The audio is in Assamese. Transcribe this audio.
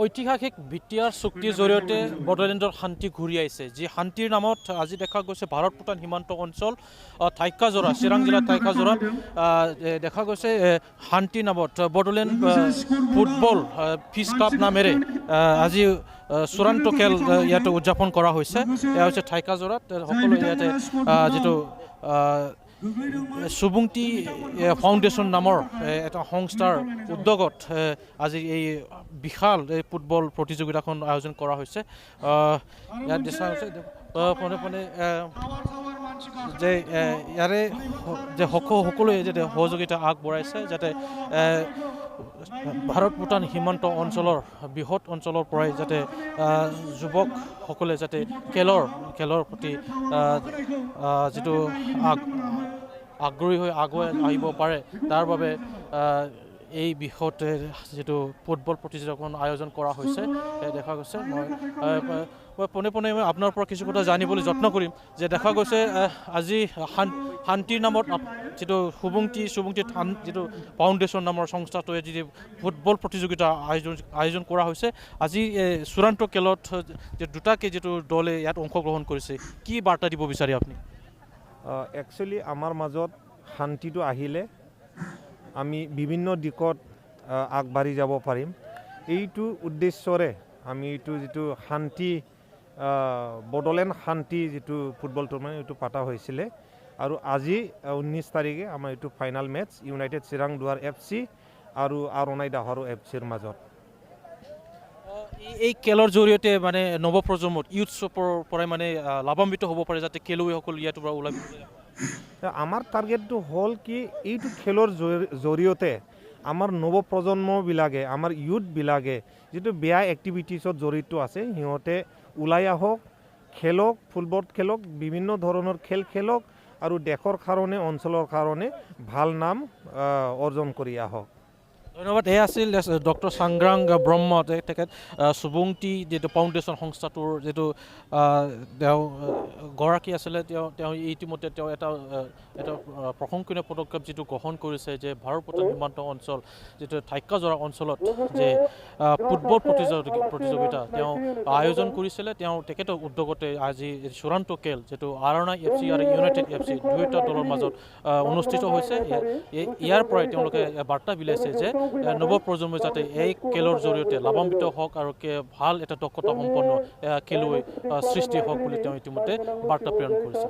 ঐতিহাসিক বিটিআৰ চুক্তিৰ জৰিয়তে বড়োলেণ্ডৰ শান্তি ঘূৰি আহিছে যি শান্তিৰ নামত আজি দেখা গৈছে ভাৰত ভূটান সীমান্ত অঞ্চল ঠাইকাজোৰা চিৰাং জিলাৰ ঠাইকাজোৰাত দেখা গৈছে শান্তিৰ নামত বড়োলেণ্ড ফুটবল ফিছ কাপ নামেৰে আজি চূড়ান্ত খেল ইয়াতে উদযাপন কৰা হৈছে এয়া হৈছে ঠাইকাজোৰাত সকলো ইয়াতে যিটো সুবুংটি ফাউণ্ডেশ্যন নামৰ এটা সংস্থাৰ উদ্যোগত আজি এই বিশাল এই ফুটবল প্ৰতিযোগিতাখন আয়োজন কৰা হৈছে ইয়াত দেখা হৈছে পোনে পোনে যে ইয়াৰে যে সকলোৱে যাতে সহযোগিতা আগবঢ়াইছে যাতে ভাৰত ভূটান সীমান্ত অঞ্চলৰ বৃহৎ অঞ্চলৰ পৰাই যাতে যুৱকসকলে যাতে খেলৰ প্ৰতি যিটো আগ্ৰহী হৈ আগুৱাই আহিব পাৰে তাৰ বাবে এই বিষয়তে যিটো ফুটবল প্ৰতিযোগিতাখন আয়োজন কৰা হৈছে দেখা গৈছে মই পোনে পোনে আপোনাৰ পৰা কিছু কথা জানিবলৈ যত্ন কৰিম যে দেখা গৈছে আজি শান্তিৰ নামত যিটো সুবুংটি যিটো ফাউণ্ডেশ্যন নামৰ সংস্থাটোৱে যি ফুটবল প্ৰতিযোগিতা আয়োজন কৰা হৈছে আজি চূড়ান্ত খেলত যে দুটাকৈ যিটো দলে ইয়াত অংশগ্ৰহণ কৰিছে কি বাৰ্তা দিব বিচাৰে আপুনি একচুৱেলি আমাৰ মাজত শান্তিটো আহিলে আমি বিভিন্ন দিশত আগবাঢ়ি যাব পাৰিম এইটো উদ্দেশ্যৰে আমি এইটো যিটো শান্তি বড়োলেণ্ড শান্তি যিটো ফুটবল টুৰ্ণামেণ্ট এইটো পতা হৈছিলে আৰু আজি 19 তাৰিখে আমাৰ এইটো ফাইনেল মেটচ ইউনাইটেড চিৰাং দুৱাৰ FC আৰু আৰণাই দাহৰো FCৰ মাজত এই খেলৰ জৰিয়তে মানে নৱপ্ৰজন্মত ইউথছৰ পৰাই মানে লাভান্বিত হ'ব পাৰে যাতে খেলুৱৈসকল ইয়াৰ পৰা ওলাই আমাৰ টাৰ্গেটটো হ'ল কি এইটো খেলৰ জৰিয়তে আমাৰ নৱপ্ৰজন্মবিলাকে আমাৰ ইউথবিলাকে যিটো বেয়া এক্টিভিটিছত জড়িত আছে সিহঁতে ওলাই আহক খেলক ফুটবল খেলক বিভিন্ন ধৰণৰ খেল খেলক আৰু দেশৰ কাৰণে অঞ্চলৰ কাৰণে ভাল নাম অৰ্জন কৰি আহক ধন্যবাদ এয়া আছিল ডক্টৰ চাংগ্ৰাং ব্ৰহ্ম তেখেত সুবুংটি যিটো ফাউণ্ডেশ্যন সংস্থাটোৰ যিটো তেওঁ গৰাকী আছিলে তেওঁ ইতিমধ্যে তেওঁ এটা প্ৰশংসনীয় পদক্ষেপ যিটো গ্ৰহণ কৰিছে যে ভাৰত ভূটান সীমান্ত অঞ্চল যিটো ঠাইকাজোৰা অঞ্চলত যে ফুটবল প্ৰতিযোগিতা তেওঁ আয়োজন কৰিছিলে তেখেতৰ উদ্যোগতে আজি চূড়ান্ত খেল যিটো আৰণাই FC আৰু ইউনাইটেড FC দুয়োটা দলৰ মাজত অনুষ্ঠিত হৈছে ইয়াৰ পৰাই তেওঁলোকে বাৰ্তা বিলাইছে যে নৱপ্ৰজন্মই যাতে এই খেলৰ জৰিয়তে লাভান্বিত হওক আৰু ভাল এটা দক্ষতা সম্পন্ন খেলুৱৈ সৃষ্টি হওক বুলি তেওঁ ইতিমধ্যে বাৰ্তা প্ৰেৰণ কৰিছে